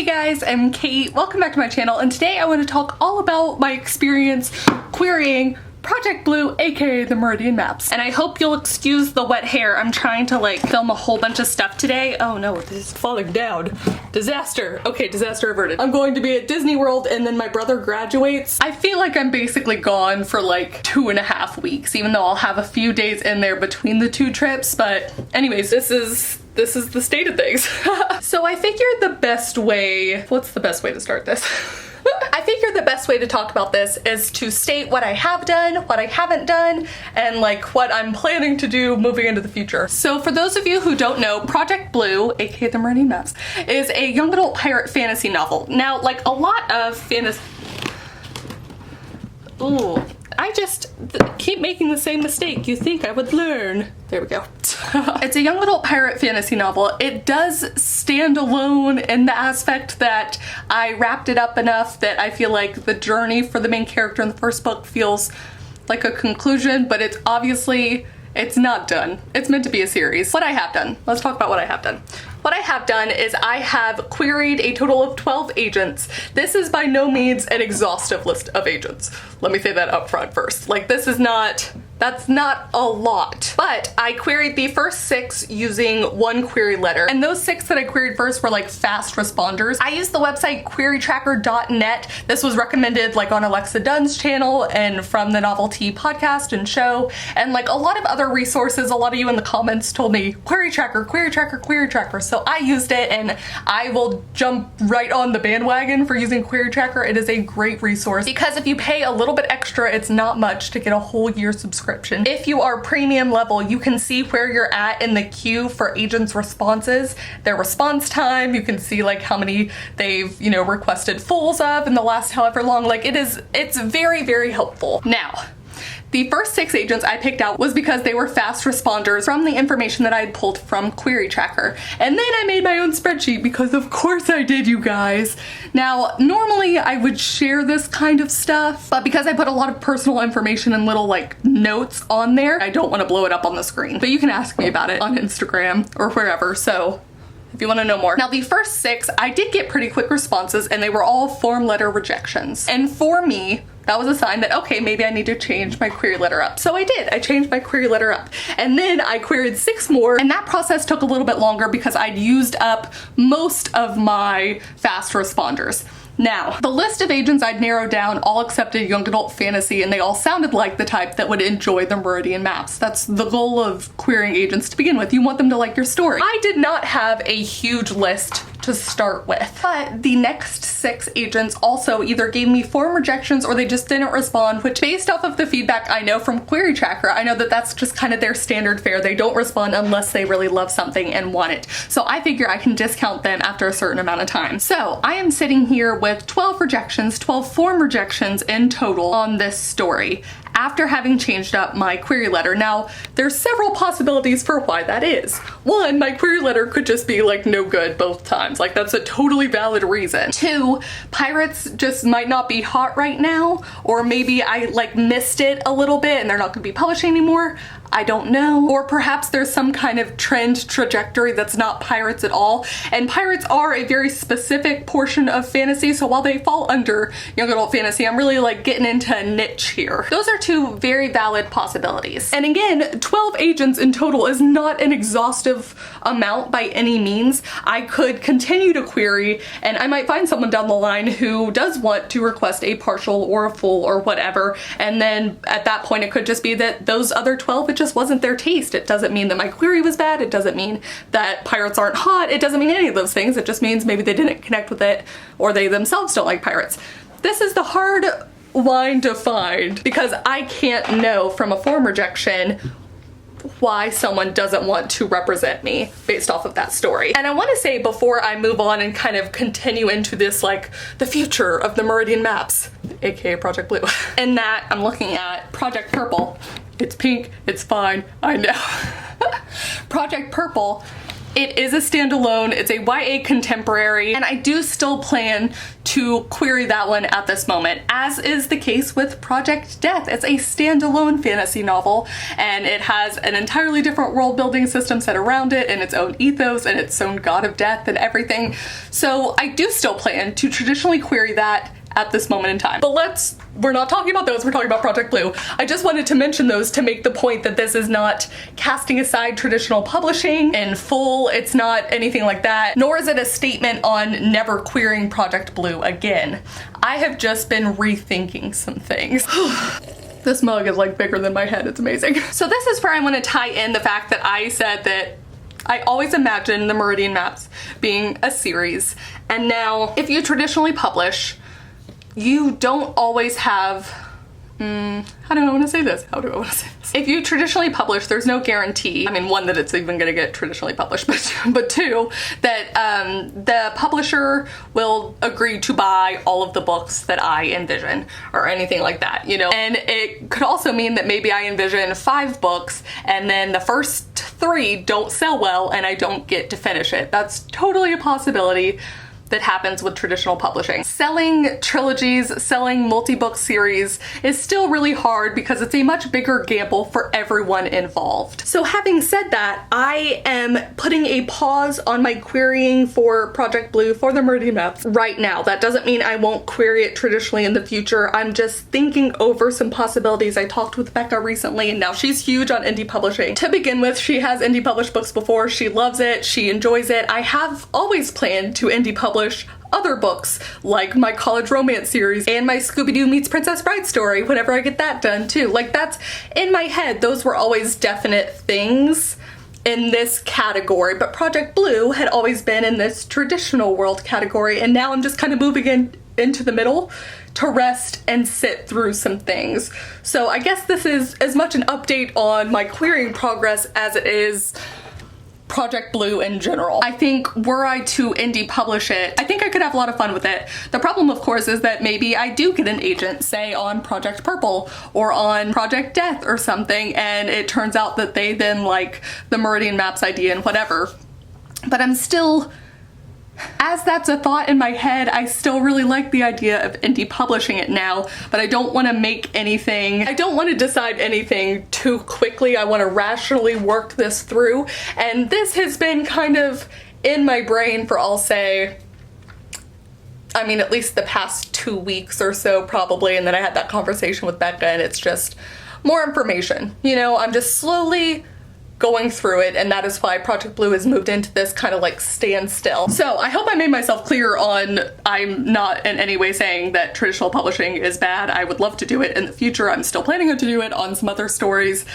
Hey guys, I'm Kate. Welcome back to my channel, and today I want to talk all about my experience querying Project Blue, aka the Meridian Maps. And I hope you'll excuse the wet hair. I'm trying to like film a whole bunch of stuff today. Oh no, this is falling down. Disaster. Okay, disaster averted. I'm going to be at Disney World and then my brother graduates. I feel like I'm basically gone for like 2.5 weeks, even though I'll have a few days in there between the two trips. But anyways, this is the state of things. So I figured the best way, what's the best way to start this? I figured the best way to talk about this is to state what I have done, what I haven't done, and like what I'm planning to do moving into the future. So for those of you who don't know, Project Blue, aka the Meridian Maps, is a young adult pirate fantasy novel. Now, like a lot of fantasy... Ooh, I just keep making the same mistake. You think I would learn. There we go. It's a young adult pirate fantasy novel. It does stand alone in the aspect that I wrapped it up enough that I feel like the journey for the main character in the first book feels like a conclusion, but it's obviously, it's not done. It's meant to be a series. What I have done. Let's talk about what I have done. What I have done is I have queried a total of 12 agents. This is by no means an exhaustive list of agents. Let me say that up front first. Like, this is not, that's not a lot. But I queried the first 6 using one query letter. And those 6 that I queried first were like fast responders. I used the website querytracker.net. This was recommended like on Alexa Dunn's channel and from the Novelty podcast and show. And like a lot of other resources, a lot of you in the comments told me, query tracker, query tracker, query tracker. So I used it and I will jump right on the bandwagon for using Query Tracker. It is a great resource because if you pay a little bit extra, it's not much to get a whole year subscription. If you are premium level, you can see where you're at in the queue for agents' responses, their response time. You can see like how many they've, you know, requested fulls of in the last however long. Like it's very, very helpful. Now, the first 6 agents I picked out was because they were fast responders from the information that I had pulled from Query Tracker. And then I made my own spreadsheet because of course I did, you guys. Now, normally I would share this kind of stuff, but because I put a lot of personal information and little like notes on there, I don't want to blow it up on the screen. But you can ask me about it on Instagram or wherever, so if you want to know more. Now, the first 6, I did get pretty quick responses and they were all form letter rejections. And for me, that was a sign that, okay, maybe I need to change my query letter up. So I did. I changed my query letter up. And then I queried 6 more, and that process took a little bit longer because I'd used up most of my fast responders. Now, the list of agents I'd narrowed down all accepted young adult fantasy, and they all sounded like the type that would enjoy the Meridian Maps. That's the goal of querying agents to begin with. You want them to like your story. I did not have a huge list to start with, but the next 6 agents also either gave me form rejections or they just didn't respond, which based off of the feedback I know from Query Tracker, I know that that's just kind of their standard fare. They don't respond unless they really love something and want it. So I figure I can discount them after a certain amount of time. So I am sitting here with 12 rejections, 12 form rejections in total on this story, after having changed up my query letter. Now, there's several possibilities for why that is. 1, my query letter could just be like no good both times. Like that's a totally valid reason. 2, pirates just might not be hot right now, or maybe I like missed it a little bit and they're not gonna be publishing anymore. I don't know. Or perhaps there's some kind of trend trajectory that's not pirates at all. And pirates are a very specific portion of fantasy, so while they fall under young adult fantasy, I'm really like getting into a niche here. Those are 2 very valid possibilities. And again, 12 agents in total is not an exhaustive amount by any means. I could continue to query and I might find someone down the line who does want to request a partial or a full or whatever. And then at that point, it could just be that those other 12, it just wasn't their taste. It doesn't mean that my query was bad. It doesn't mean that pirates aren't hot. It doesn't mean any of those things. It just means maybe they didn't connect with it or they themselves don't like pirates. This is the hard line to find because I can't know from a form rejection why someone doesn't want to represent me based off of that story. And I want to say before I move on and kind of continue into this like the future of the Meridian Maps, aka Project Blue, in that I'm looking at Project Purple. It's pink, it's fine, I know. Project Purple It is a standalone, it's a YA contemporary, and I do still plan to query that one at this moment, as is the case with Project Death. It's a standalone fantasy novel, and it has an entirely different world building system set around it, and its own ethos, and its own god of death and everything. So I do still plan to traditionally query that at this moment in time. But we're not talking about those, we're talking about Project Blue. I just wanted to mention those to make the point that this is not casting aside traditional publishing in full. It's not anything like that, nor is it a statement on never querying Project Blue again. I have just been rethinking some things. This mug is like bigger than my head, it's amazing. So this is where I want to tie in the fact that I said that I always imagined the Meridian Maps being a series, and now if you traditionally publish, you don't always have, how do I want to say this? How do I want to say this? If you traditionally publish, there's no guarantee, I mean, one, that it's even gonna get traditionally published, but two, that the publisher will agree to buy all of the books that I envision, or anything like that, you know? And it could also mean that maybe I envision 5 books, and then the first 3 don't sell well, and I don't get to finish it. That's totally a possibility that happens with traditional publishing. Selling trilogies, selling multi-book series is still really hard because it's a much bigger gamble for everyone involved. So having said that, I am putting a pause on my querying for Project Blue for the Meridian Maps right now. That doesn't mean I won't query it traditionally in the future. I'm just thinking over some possibilities. I talked with Becca recently, and now she's huge on indie publishing. To begin with, she has indie published books before. She loves it. She enjoys it. I have always planned to indie publish other books, like my college romance series and my Scooby-Doo meets Princess Bride story, whenever I get that done too. Like, that's in my head. Those were always definite things in this category, but Project Blue had always been in this traditional world category, and now I'm just kind of moving into the middle to rest and sit through some things. So I guess this is as much an update on my querying progress as it is Project Blue in general. I think were I to indie publish it, I think I could have a lot of fun with it. The problem, of course, is that maybe I do get an agent, say on Project Purple or on Project Death or something, and it turns out that they then like the Meridian Maps idea and whatever. But I'm still, as that's a thought in my head, I still really like the idea of indie publishing it now, but I don't want to make anything, I don't want to decide anything too quickly. I want to rationally work this through, and this has been kind of in my brain for, I'll say, I mean, at least the past 2 weeks or so probably, and then I had that conversation with Becca, and it's just more information. You know, I'm just slowly going through it, and that is why Project Blue has moved into this kind of like standstill. So I hope I made myself clear on, I'm not in any way saying that traditional publishing is bad. I would love to do it in the future. I'm still planning to do it on some other stories.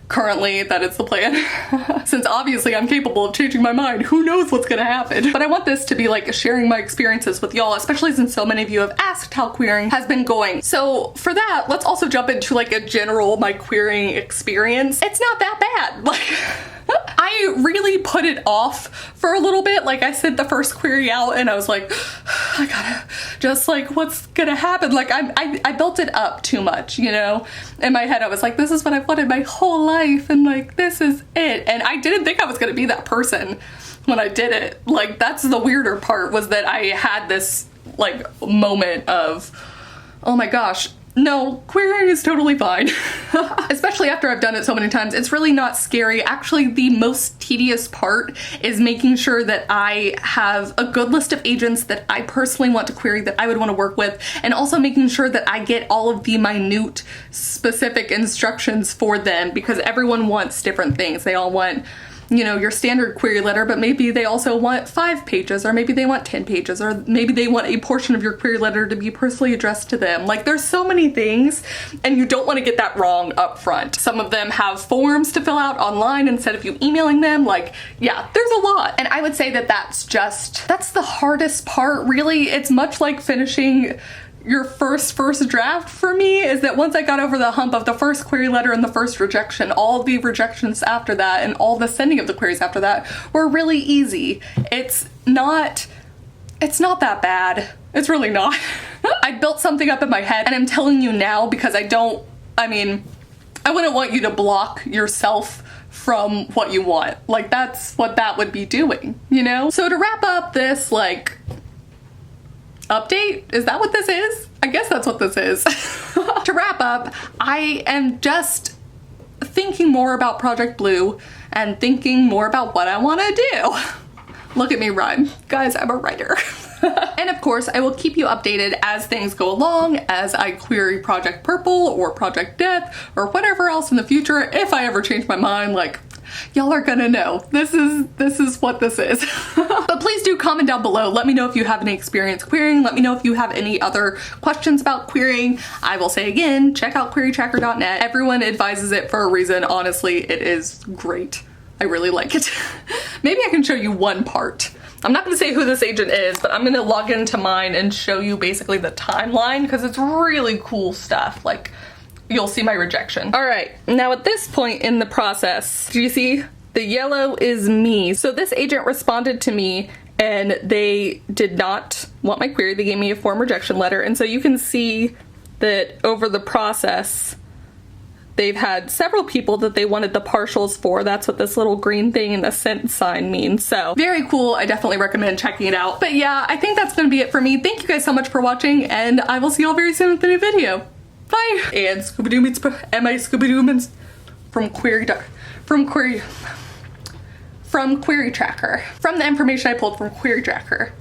Currently, that is the plan. Since obviously I'm capable of changing my mind, who knows what's gonna happen. But I want this to be like sharing my experiences with y'all, especially since so many of you have asked how querying has been going. So for that, let's also jump into like a general my querying experience. It's not that bad. Like, I really put it off for a little bit. Like, I sent the first query out and I was like, I gotta just like, what's gonna happen? Like, I built it up too much, you know? In my head I was like, this is what I've wanted my whole life, and like, this is it. And I didn't think I was gonna be that person when I did it. Like, that's the weirder part, was that I had this like moment of, oh my gosh, no, querying is totally fine. Especially after I've done it so many times. It's really not scary. Actually, the most tedious part is making sure that I have a good list of agents that I personally want to query, that I would want to work with, and also making sure that I get all of the minute specific instructions for them, because everyone wants different things. They all want, you know, your standard query letter, but maybe they also want 5 pages, or maybe they want 10 pages, or maybe they want a portion of your query letter to be personally addressed to them. Like, there's so many things, and you don't want to get that wrong up front. Some of them have forms to fill out online instead of you emailing them. Like, yeah, there's a lot. And I would say that that's the hardest part, really. It's much like finishing your first draft for me, is that once I got over the hump of the first query letter and the first rejection, all the rejections after that and all the sending of the queries after that were really easy. It's not that bad. It's really not. I built something up in my head, and I'm telling you now because I wouldn't want you to block yourself from what you want. Like, that's what that would be doing, you know? So to wrap up this, like, update, is that what this is? I guess that's what this is. To wrap up, I am just thinking more about Project Blue and thinking more about what I want to do. Look at me rhyme. Guys, I'm a writer. And of course, I will keep you updated as things go along, as I query Project Purple or Project Death or whatever else in the future. If I ever change my mind, like, y'all are gonna know. This is what this is. But please do comment down below. Let me know if you have any experience querying. Let me know if you have any other questions about querying. I will say again, check out querytracker.net. Everyone advises it for a reason. Honestly, it is great. I really like it. Maybe I can show you one part. I'm not gonna say who this agent is, but I'm gonna log into mine and show you basically the timeline because it's really cool stuff. Like, you'll see my rejection. All right, now at this point in the process, do you see? The yellow is me. So this agent responded to me and they did not want my query. They gave me a form rejection letter. And so you can see that over the process, they've had several people that they wanted the partials for. That's what this little green thing and the sent sign means. So very cool. I definitely recommend checking it out. But yeah, I think that's gonna be it for me. Thank you guys so much for watching, and I will see you all very soon with a new video. Bye. And Scooby-Doo meets Scooby-Doo means from query tracker. From the information I pulled from query tracker.